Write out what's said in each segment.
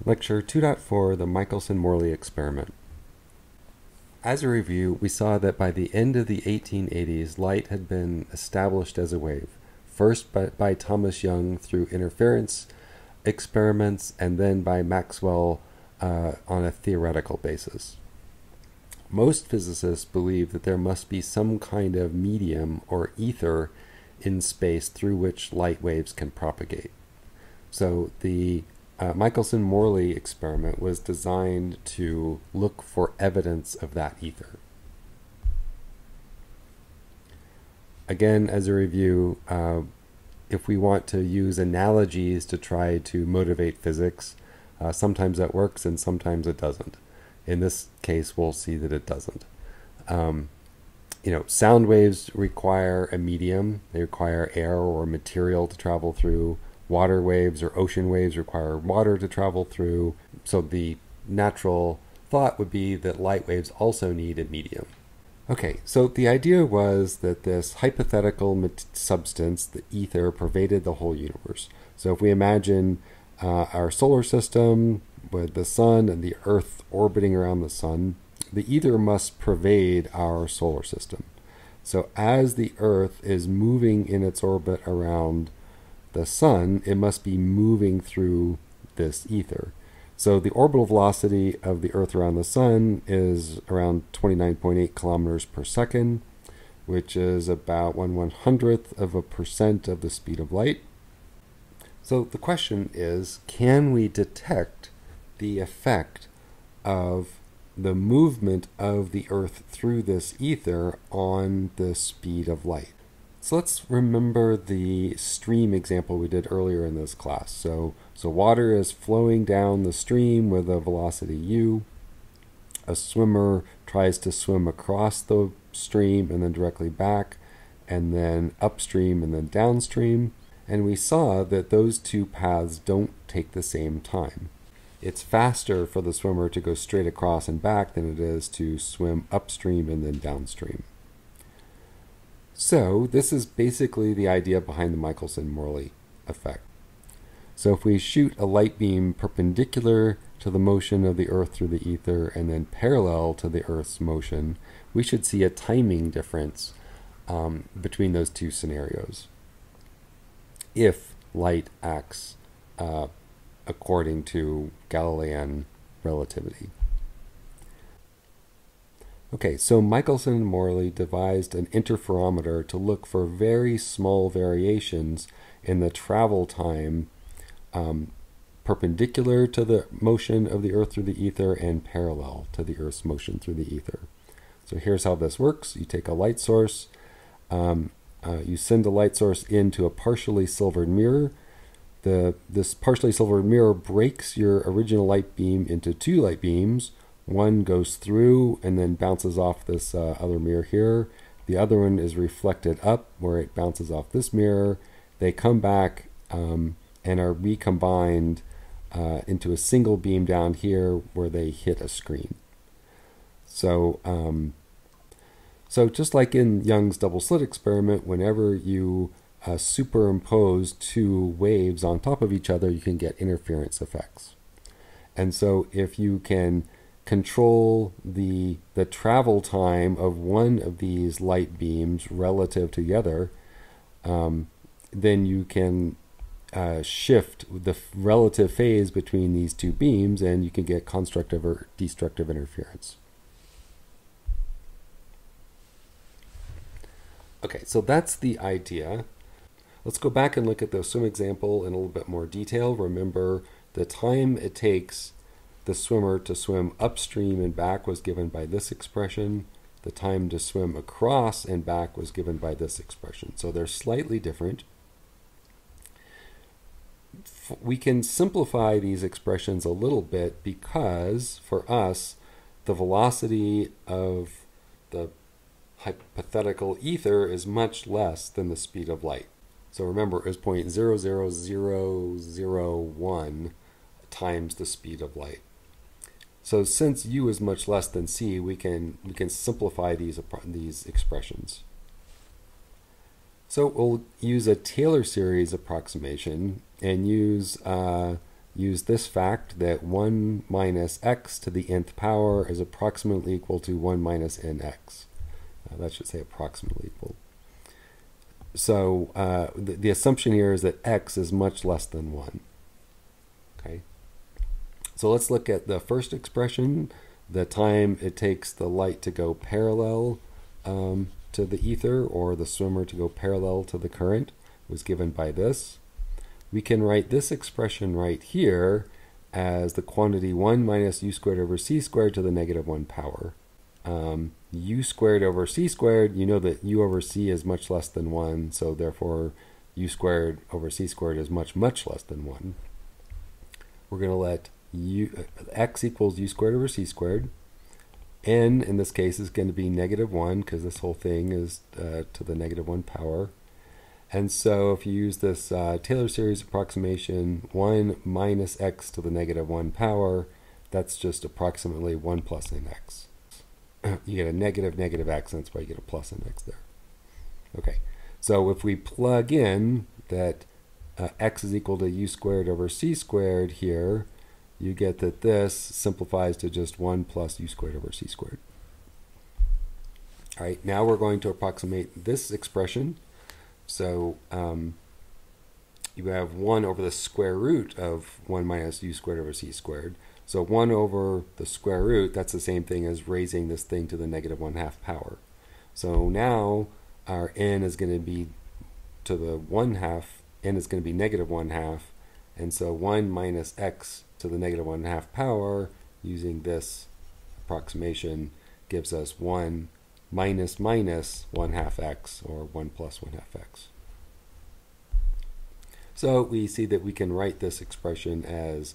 Lecture 2.4, the Michelson-Morley experiment. As a review, we saw that by the end of the 1880s, light had been established as a wave, first by Thomas Young through interference experiments, and then by Maxwell on a theoretical basis. Most physicists believe that there must be some kind of medium or ether in space through which light waves can propagate. So the Michelson-Morley experiment was designed to look for evidence of that ether. Again, as a review, if we want to use analogies to try to motivate physics, sometimes that works and sometimes it doesn't. In this case, we'll see that it doesn't. Sound waves require a medium. They require air or material to travel through. Water waves or ocean waves require water to travel through. So the natural thought would be that light waves also need a medium. Okay, so the idea was that this hypothetical substance, the ether, pervaded the whole universe. So if we imagine our solar system with the sun and the earth orbiting around the sun, the ether must pervade our solar system. So as the earth is moving in its orbit around the sun, it must be moving through this ether. So the orbital velocity of the Earth around the sun is around 29.8 kilometers per second, which is about 1/100th% of the speed of light. So the question is, can we detect the effect of the movement of the Earth through this ether on the speed of light? So let's remember the stream example we did earlier in this class. So water is flowing down the stream with a velocity u. A swimmer tries to swim across the stream and then directly back, and then upstream and then downstream. And we saw that those two paths don't take the same time. It's faster for the swimmer to go straight across and back than it is to swim upstream and then downstream. So this is basically the idea behind the Michelson-Morley effect. So if we shoot a light beam perpendicular to the motion of the Earth through the ether and then parallel to the Earth's motion, we should see a timing difference between those two scenarios if light acts according to Galilean relativity. Okay, so Michelson and Morley devised an interferometer to look for very small variations in the travel time perpendicular to the motion of the Earth through the ether and parallel to the Earth's motion through the ether. So here's how this works. You take a light source, you send a light source into a partially silvered mirror. This partially silvered mirror breaks your original light beam into two light beams. One goes through and then bounces off this other mirror here. The other one is reflected up where it bounces off this mirror. They come back and are recombined into a single beam down here where they hit a screen. So just like in Young's double slit experiment, whenever you superimpose two waves on top of each other, you can get interference effects. And so if you can control the travel time of one of these light beams relative to the other, then you can shift the relative phase between these two beams and you can get constructive or destructive interference. Okay, so that's the idea. Let's go back and look at the swim example in a little bit more detail. Remember, the time it takes the swimmer to swim upstream and back was given by this expression. The time to swim across and back was given by this expression. So they're slightly different. We can simplify these expressions a little bit because, for us, the velocity of the hypothetical ether is much less than the speed of light. So remember, it was 0.00001 times the speed of light. So since u is much less than c, we can simplify these expressions. So we'll use a Taylor series approximation and use use this fact that 1 minus x to the nth power is approximately equal to 1 minus nx. That should say approximately equal. So the assumption here is that x is much less than 1. Okay. So let's look at the first expression, the time it takes the light to go parallel to the ether, or the swimmer to go parallel to the current, was given by this. We can write this expression right here as the quantity 1 minus u squared over c squared to the negative 1 power. U squared over c squared, you know that u over c is much less than 1, so therefore u squared over c squared is much, much less than 1. We're going to let x equals u squared over c squared. N, in this case, is going to be negative 1, because this whole thing is to the negative 1 power. And so if you use this Taylor series approximation, 1 minus x to the negative 1 power, that's just approximately 1 plus nx. You get a negative x, and that's why you get a plus nx there. Okay, so if we plug in that x is equal to u squared over c squared here, you get that this simplifies to just 1 plus u squared over c squared. All right, now we're going to approximate this expression. So you have 1 over the square root of 1 minus u squared over c squared. So 1 over the square root, that's the same thing as raising this thing to the negative 1/2 power. So now our n is going to be to the 1/2, n is going to be negative 1/2, and so 1 minus x to the negative 1/2 power, using this approximation, gives us 1 minus 1/2 x, or 1 plus 1/2 x. So we see that we can write this expression as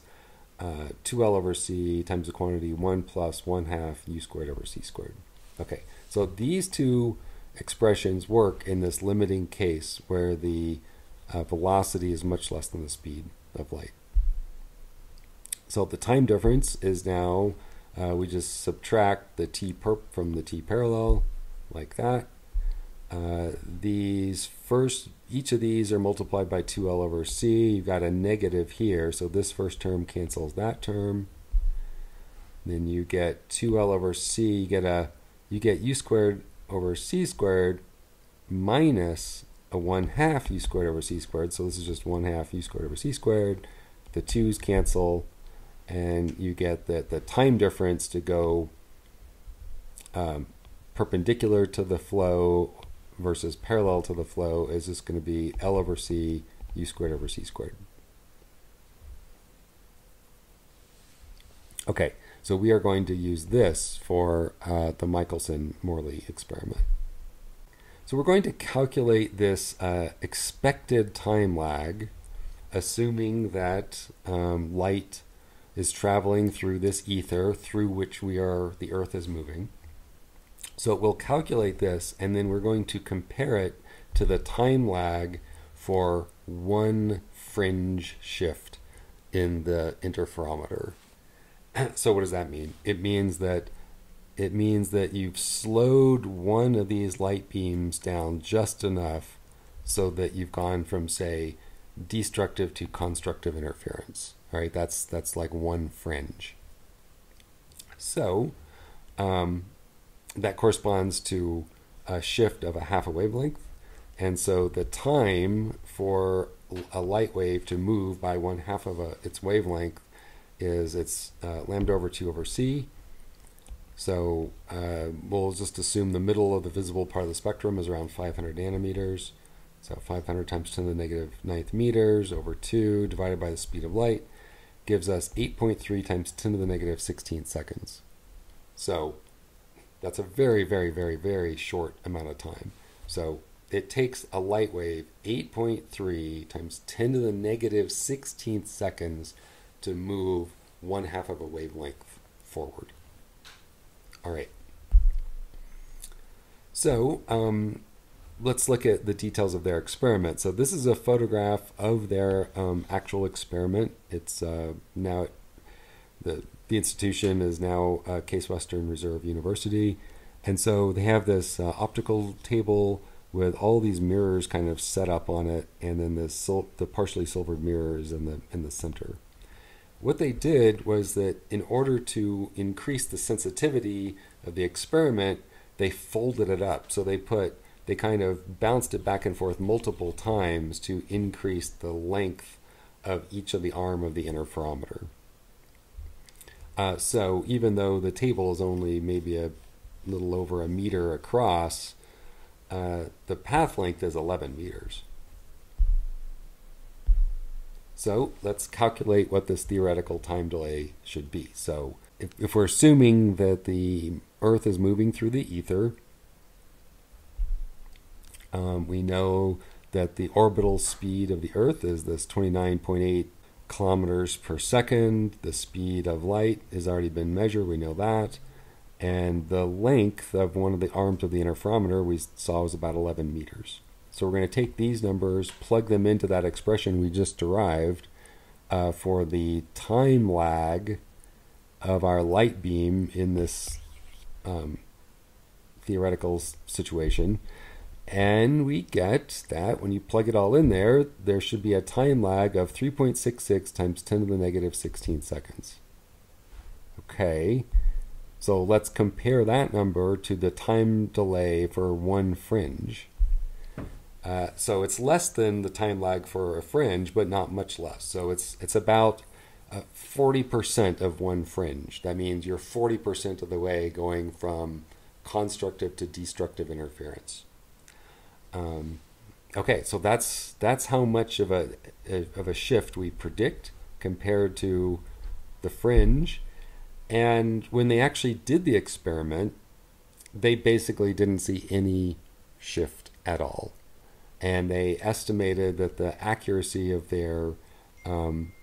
2L over c times the quantity 1 plus 1/2 u squared over c squared. Okay, so these two expressions work in this limiting case where the velocity is much less than the speed of light. So the time difference is now, we just subtract the t perp from the t parallel, like that. Each of these are multiplied by 2L over c. You've got a negative here, so this first term cancels that term. Then you get 2L over c. You get u squared over c squared minus a 1/2 u squared over c squared. So this is just 1/2 u squared over c squared. The 2's cancel, and you get that the time difference to go perpendicular to the flow versus parallel to the flow is just going to be L over c u squared over c squared. Okay, so we are going to use this for the Michelson-Morley experiment. So we're going to calculate this expected time lag, assuming that light is traveling through this ether through which the Earth is moving. So we'll calculate this, and then we're going to compare it to the time lag for one fringe shift in the interferometer. So what does that mean? It means that you've slowed one of these light beams down just enough so that you've gone from, say, destructive to constructive interference. All right, that's like one fringe. So that corresponds to a shift of a half a wavelength, and so the time for a light wave to move by 1/2 of its wavelength is lambda over 2 over c. So we'll just assume the middle of the visible part of the spectrum is around 500 nanometers. So 500 times 10 to the negative 9th meters over 2 divided by the speed of light gives us 8.3 times 10 to the negative 16th seconds. So that's a very, very, very, very short amount of time. So it takes a light wave 8.3 times 10 to the negative 16th seconds to move 1/2 of a wavelength forward. All right. So let's look at the details of their experiment. So this is a photograph of their actual experiment. It's now the institution is now Case Western Reserve University, and so they have this optical table with all these mirrors kind of set up on it, and then the partially silvered mirrors in the center. what they did was that in order to increase the sensitivity of the experiment, they folded it up. So they kind of bounced it back and forth multiple times to increase the length of each of the arm of the interferometer. So even though the table is only maybe a little over a meter across, the path length is 11 meters. So let's calculate what this theoretical time delay should be. So if we're assuming that the Earth is moving through the ether, we know that the orbital speed of the Earth is this 29.8 kilometers per second. The speed of light has already been measured, we know that. And the length of one of the arms of the interferometer we saw was about 11 meters. So we're going to take these numbers, plug them into that expression we just derived for the time lag of our light beam in this theoretical situation. And we get that when you plug it all in there, there should be a time lag of 3.66 times 10 to the negative 16 seconds. Okay, so let's compare that number to the time delay for one fringe. So it's less than the time lag for a fringe, but not much less. So it's about 40% of one fringe. That means you're 40% of the way going from constructive to destructive interference. Okay, so that's how much of a shift we predict compared to the fringe. And when they actually did the experiment, they basically didn't see any shift at all. And they estimated that the accuracy of their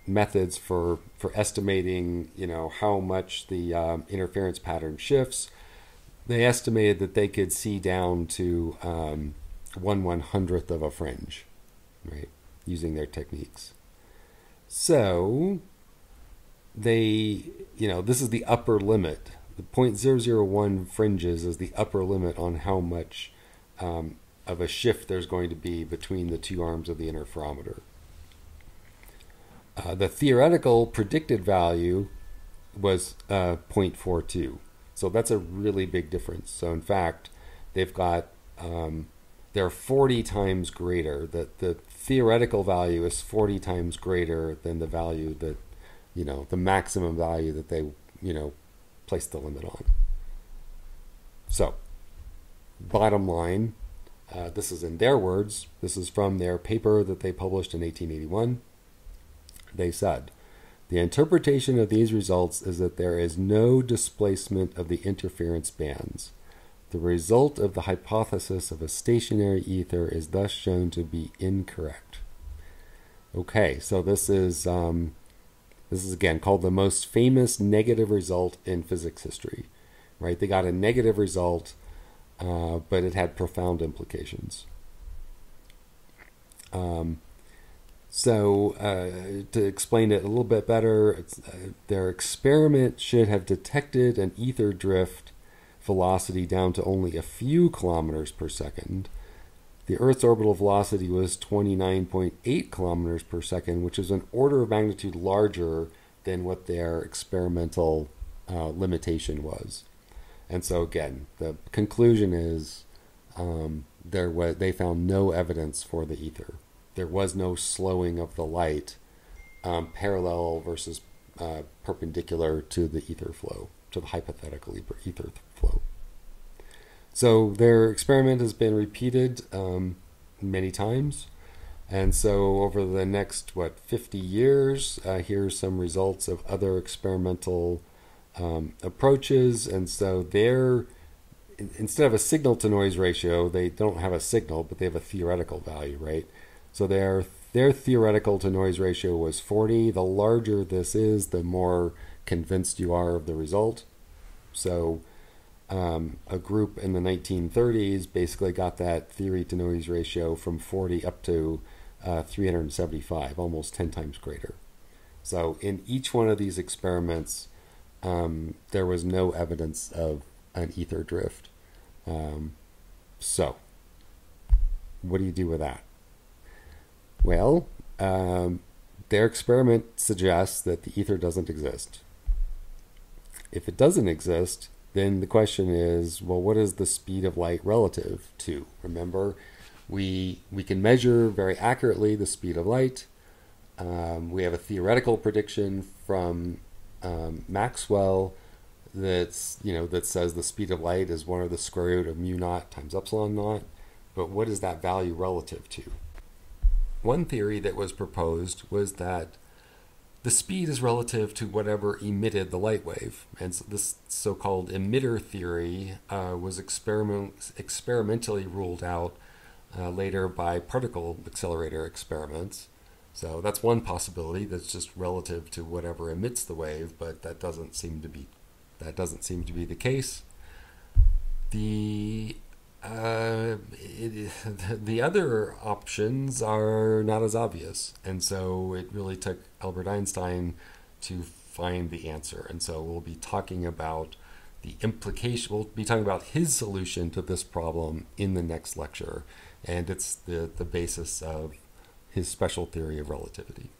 methods for estimating, how much the interference pattern shifts, they estimated that they could see down to 1/100th of a fringe, right, using their techniques. So they, this is the upper limit. The 0.001 fringes is the upper limit on how much of a shift there's going to be between the two arms of the interferometer. The theoretical predicted value was 0.42. So that's a really big difference. So in fact, they've got, they're 40 times greater. The theoretical value is 40 times greater than the value that, the maximum value that they, placed the limit on. So, bottom line, this is in their words. This is from their paper that they published in 1881. They said, the interpretation of these results is that there is no displacement of the interference bands. The result of the hypothesis of a stationary ether is thus shown to be incorrect. Okay, so this is again called the most famous negative result in physics history, right? They got a negative result, but it had profound implications. So to explain it a little bit better, their experiment should have detected an ether drift velocity down to only a few kilometers per second. The Earth's orbital velocity was 29.8 kilometers per second, which is an order of magnitude larger than what their experimental limitation was. And so again, the conclusion is they found no evidence for the ether. There was no slowing of the light parallel versus perpendicular to the ether flow, to the hypothetical ether flow. So their experiment has been repeated many times. And so over the next, 50 years, here's some results of other experimental approaches. And so instead of a signal to noise ratio, they don't have a signal, but they have a theoretical value, right? So their theoretical to noise ratio was 40. The larger this is, the more convinced you are of the result. So a group in the 1930s basically got that theory to noise ratio from 40 up to 375, almost 10 times greater. So in each one of these experiments, there was no evidence of an ether drift. So what do you do with that? Well, their experiment suggests that the ether doesn't exist. If it doesn't exist, then the question is, well, what is the speed of light relative to? Remember, we can measure very accurately the speed of light. We have a theoretical prediction from Maxwell that says the speed of light is 1 over the square root of mu naught times epsilon naught. But what is that value relative to? One theory that was proposed was that the speed is relative to whatever emitted the light wave. And so this so-called emitter theory was experimentally ruled out later by particle accelerator experiments. So that's one possibility, that's just relative to whatever emits the wave, but that doesn't seem to be the case. The other options are not as obvious, and so it really took Albert Einstein to find the answer. And so we'll be talking about the implication. We'll be talking about his solution to this problem in the next lecture, and it's the basis of his special theory of relativity.